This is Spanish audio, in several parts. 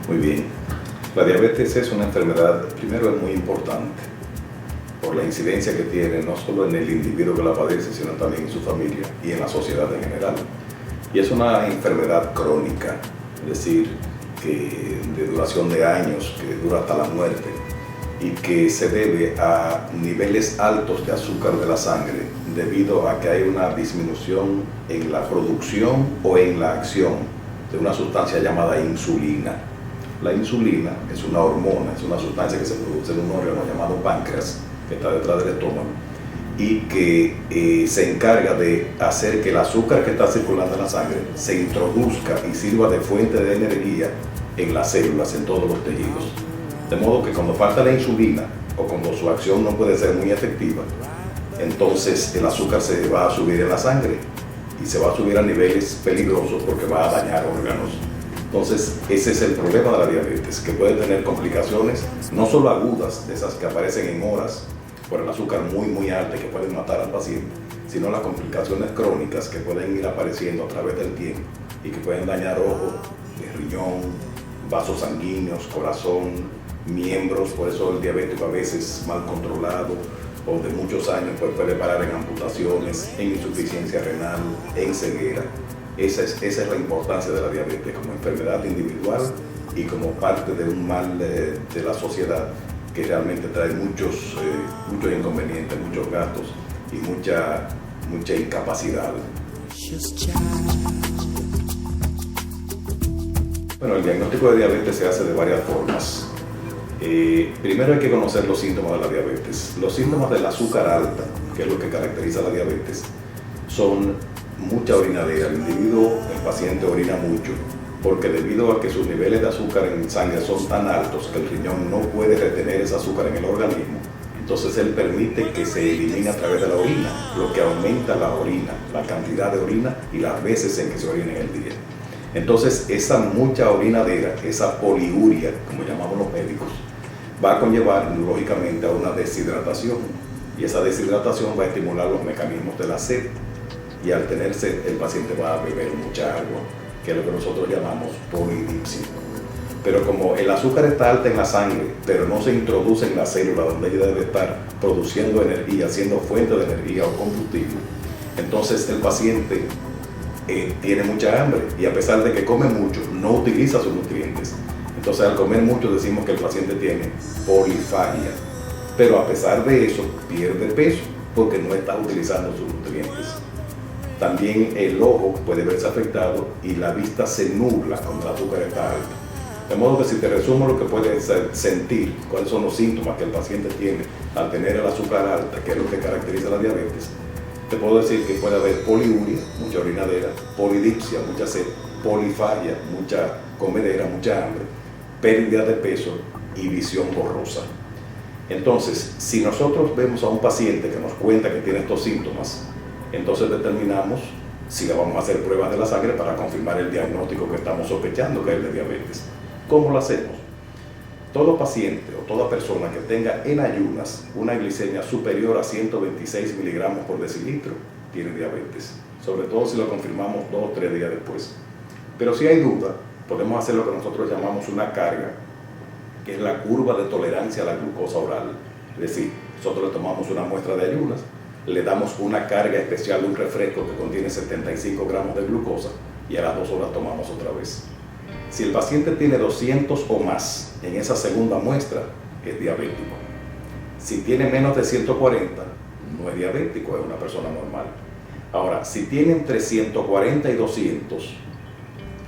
Muy bien. La diabetes es una enfermedad, primero es muy importante, por la incidencia que tiene, no solo en el individuo que la padece, sino también en su familia y en la sociedad en general. Y es una enfermedad crónica, es decir, que de duración de años, que dura hasta la muerte, y que se debe a niveles altos de azúcar de la sangre, debido a que hay una disminución en la producción o en la acción de una sustancia llamada insulina. La insulina es una hormona, es una sustancia que se produce en un órgano llamado páncreas, que está detrás del estómago, y que se encarga de hacer que el azúcar que está circulando en la sangre se introduzca y sirva de fuente de energía en las células, en todos los tejidos. De modo que cuando falta la insulina o cuando su acción no puede ser muy efectiva, entonces el azúcar se va a subir en la sangre y se va a subir a niveles peligrosos porque va a dañar órganos. Entonces ese es el problema de la diabetes, que puede tener complicaciones no solo agudas, de esas que aparecen en horas por el azúcar muy alto y que pueden matar al paciente, sino las complicaciones crónicas que pueden ir apareciendo a través del tiempo y que pueden dañar ojo, riñón, vasos sanguíneos, corazón, miembros. Por eso el diabético a veces mal controlado o de muchos años puede parar en amputaciones, en insuficiencia renal, en ceguera. Esa es la importancia de la diabetes como enfermedad individual y como parte de un mal de la sociedad que realmente trae muchos inconvenientes, muchos gastos y mucha incapacidad. Bueno, el diagnóstico de diabetes se hace de varias formas. Primero hay que conocer los síntomas de la diabetes. Los síntomas del azúcar alta, que es lo que caracteriza la diabetes, son mucha orinadera. El individuo, el paciente orina mucho, porque debido a que sus niveles de azúcar en sangre son tan altos que el riñón no puede retener ese azúcar en el organismo, entonces él permite que se elimine a través de la orina, lo que aumenta la orina, la cantidad de orina y las veces en que se orina en el día. Entonces esa mucha orinadera, esa poliuria, como llamamos los médicos, va a conllevar lógicamente a una deshidratación, y esa deshidratación va a estimular los mecanismos de la sed, y al tener sed el paciente va a beber mucha agua, que es lo que nosotros llamamos polidipsia. Pero como el azúcar está alta en la sangre, pero no se introduce en la célula donde ella debe estar produciendo energía, siendo fuente de energía o combustible, entonces el paciente tiene mucha hambre, y a pesar de que come mucho, no utiliza sus nutrientes. Entonces al comer mucho decimos que el paciente tiene polifagia, pero a pesar de eso pierde peso porque no está utilizando sus nutrientes. También el ojo puede verse afectado y la vista se nubla cuando el azúcar está alta. De modo que si te resumo lo que puedes sentir, cuáles son los síntomas que el paciente tiene al tener el azúcar alta, que es lo que caracteriza la diabetes, te puedo decir que puede haber poliuria, mucha orinadera, polidipsia, mucha sed, polifagia, mucha comedera, mucha hambre, pérdida de peso y visión borrosa. Entonces, si nosotros vemos a un paciente que nos cuenta que tiene estos síntomas, entonces determinamos si le vamos a hacer pruebas de la sangre para confirmar el diagnóstico que estamos sospechando que es el de diabetes. ¿Cómo lo hacemos? Todo paciente o toda persona que tenga en ayunas una glicemia superior a 126 miligramos por decilitro tiene diabetes, sobre todo si lo confirmamos 2 o 3 días después. Pero si hay duda, podemos hacer lo que nosotros llamamos una carga, que es la curva de tolerancia a la glucosa oral. Es decir, nosotros le tomamos una muestra de ayunas, le damos una carga especial de un refresco que contiene 75 gramos de glucosa y a las 2 horas tomamos otra vez. Si el paciente tiene 200 o más en esa segunda muestra, es diabético. Si tiene menos de 140, no es diabético, es una persona normal. Ahora, si tiene entre 140 y 200,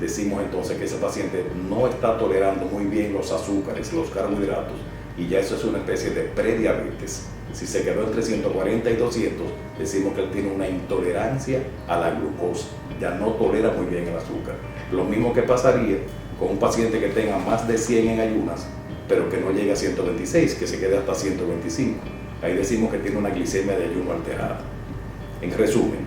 decimos entonces que ese paciente no está tolerando muy bien los azúcares, los carbohidratos, y ya eso es una especie de prediabetes. Si se quedó entre 140 y 200, decimos que él tiene una intolerancia a la glucosa, ya no tolera muy bien el azúcar. Lo mismo que pasaría con un paciente que tenga más de 100 en ayunas, pero que no llegue a 126, que se quede hasta 125. Ahí decimos que tiene una glicemia de ayuno alterada. En resumen,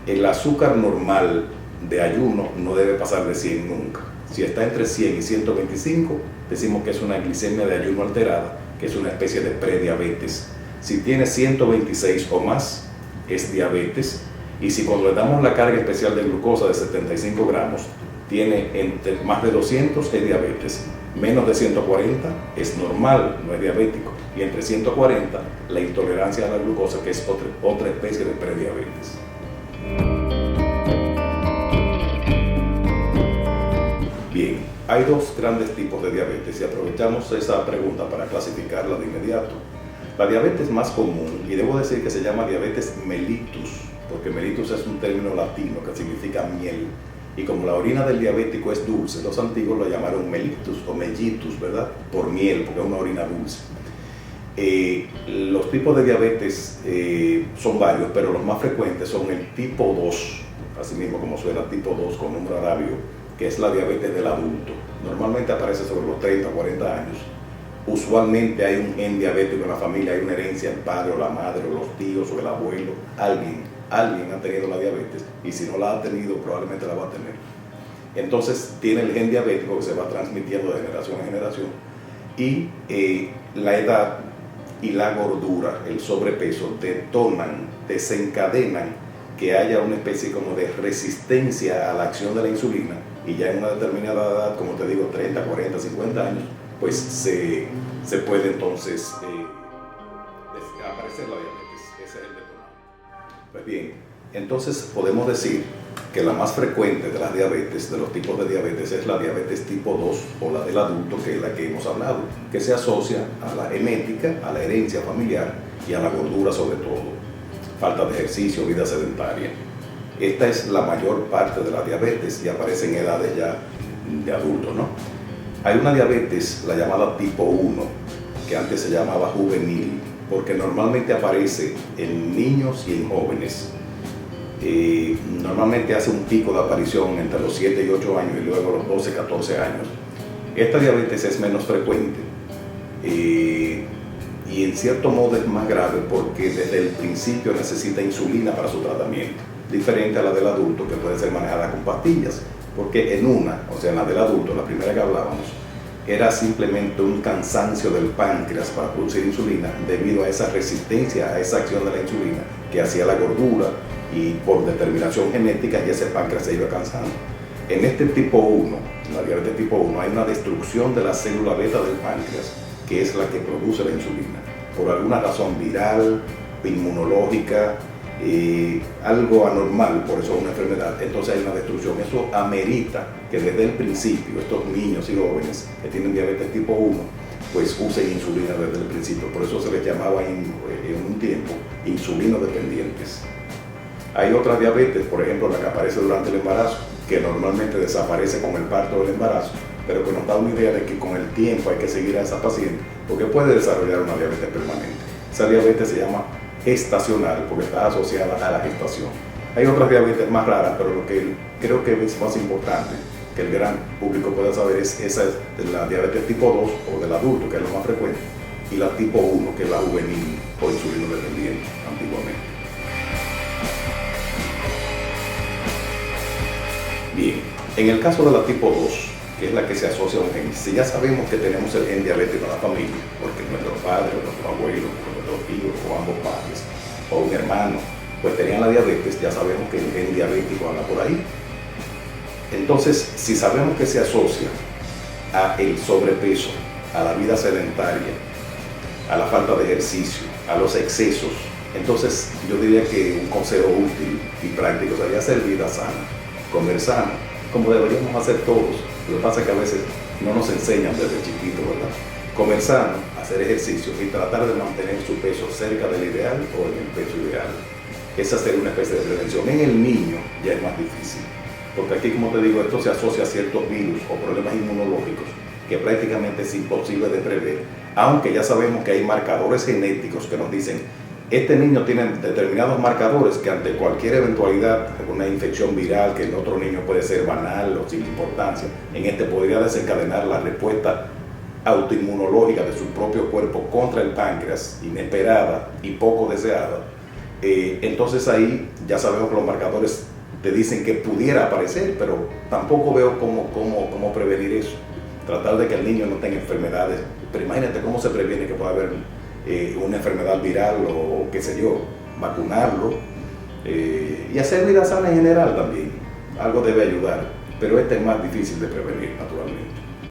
el azúcar normal de ayuno no debe pasar de 100 nunca. Si está entre 100 y 125, decimos que es una glicemia de ayuno alterada, que es una especie de prediabetes. Si tiene 126 o más, es diabetes. Y si cuando le damos la carga especial de glucosa de 75 gramos, tiene entre más de 200 es diabetes, menos de 140 es normal, no es diabético, y entre 140 la intolerancia a la glucosa, que es otra especie de prediabetes. Bien, hay dos grandes tipos de diabetes y aprovechamos esa pregunta para clasificarla de inmediato. La diabetes más común, y debo decir que se llama diabetes mellitus, porque mellitus es un término latino que significa miel, y como la orina del diabético es dulce, los antiguos lo llamaron mellitus o mellitus, ¿verdad? Por miel, porque es una orina dulce. Los tipos de diabetes son varios, pero los más frecuentes son el tipo 2, así mismo como suena tipo 2 con número arabio, que es la diabetes del adulto. Normalmente aparece sobre los 30 o 40 años. Usualmente hay un gen diabético en la familia, hay una herencia, el padre o la madre o los tíos o el abuelo, alguien ha tenido la diabetes, y si no la ha tenido probablemente la va a tener. Entonces tiene el gen diabético que se va transmitiendo de generación en generación, y la edad y la gordura, el sobrepeso, desencadenan que haya una especie como de resistencia a la acción de la insulina, y ya en una determinada edad, como te digo, 30, 40, 50 años, pues se puede entonces aparecer la diabetes. Ese es el detonante. Pues bien, entonces podemos decir que la más frecuente de las diabetes, de los tipos de diabetes, es la diabetes tipo 2 o la del adulto, que es la que hemos hablado, que se asocia a la genética, a la herencia familiar y a la gordura sobre todo, falta de ejercicio, vida sedentaria. Esta es la mayor parte de la diabetes y aparece en edades ya de adulto, ¿no? Hay una diabetes, la llamada tipo 1, que antes se llamaba juvenil, porque normalmente aparece en niños y en jóvenes. Normalmente hace un pico de aparición entre los 7 y 8 años y luego los 12, 14 años. Esta diabetes es menos frecuente y en cierto modo es más grave porque desde el principio necesita insulina para su tratamiento, diferente a la del adulto, que puede ser manejada con pastillas. Porque en una, o sea, en la del adulto, la primera que hablábamos, era simplemente un cansancio del páncreas para producir insulina debido a esa resistencia, a esa acción de la insulina que hacía la gordura, y por determinación genética ya ese páncreas se iba cansando. En este tipo 1, la diabetes tipo 1, hay una destrucción de la célula beta del páncreas, que es la que produce la insulina, por alguna razón viral, inmunológica, algo anormal, por eso es una enfermedad. Entonces hay una destrucción. Eso amerita que desde el principio estos niños y jóvenes que tienen diabetes tipo 1 pues usen insulina desde el principio. Por eso se les llamaba en un tiempo insulino dependientes. Hay otras diabetes, por ejemplo la que aparece durante el embarazo, que normalmente desaparece con el parto del embarazo, pero que nos da una idea de que con el tiempo hay que seguir a esa paciente porque puede desarrollar una diabetes permanente. Esa diabetes se llama gestacional porque está asociada a la gestación. Hay otras diabetes más raras, pero lo que creo que es más importante que el gran público pueda saber es esa de la diabetes tipo 2 o del adulto, que es lo más frecuente, y la tipo 1, que es la juvenil o insulino dependiente antiguamente. Bien, en el caso de la tipo 2, que es la que se asocia a un gen, si ya sabemos que tenemos el gen diabético en la familia, porque nuestro padre, nuestro abuelo, nuestros tíos o ambos padres, o un hermano, pues tenían la diabetes, ya sabemos que el gen diabético anda por ahí. Entonces, si sabemos que se asocia a el sobrepeso, a la vida sedentaria, a la falta de ejercicio, a los excesos, entonces yo diría que un consejo útil y práctico sería hacer vida sana, comer sano, como deberíamos hacer todos. Lo que pasa es que a veces no nos enseñan desde chiquito, ¿verdad? Comer sano, hacer ejercicio y tratar de mantener su peso cerca del ideal o en el peso ideal. Esa sería una especie de prevención. En el niño ya es más difícil, porque aquí, como te digo, esto se asocia a ciertos virus o problemas inmunológicos que prácticamente es imposible de prever, aunque ya sabemos que hay marcadores genéticos que nos dicen este niño tiene determinados marcadores que ante cualquier eventualidad, una infección viral que en otro niño puede ser banal o sin importancia, en este podría desencadenar la respuesta autoinmunológica de su propio cuerpo contra el páncreas, inesperada y poco deseada. Entonces ahí ya sabemos que los marcadores te dicen que pudiera aparecer, pero tampoco veo cómo prevenir eso. Tratar de que el niño no tenga enfermedades, pero imagínate cómo se previene que pueda haber una enfermedad viral o qué sé yo, vacunarlo y hacer vida sana en general también, algo debe ayudar. pero este es más difícil de prevenir naturalmente.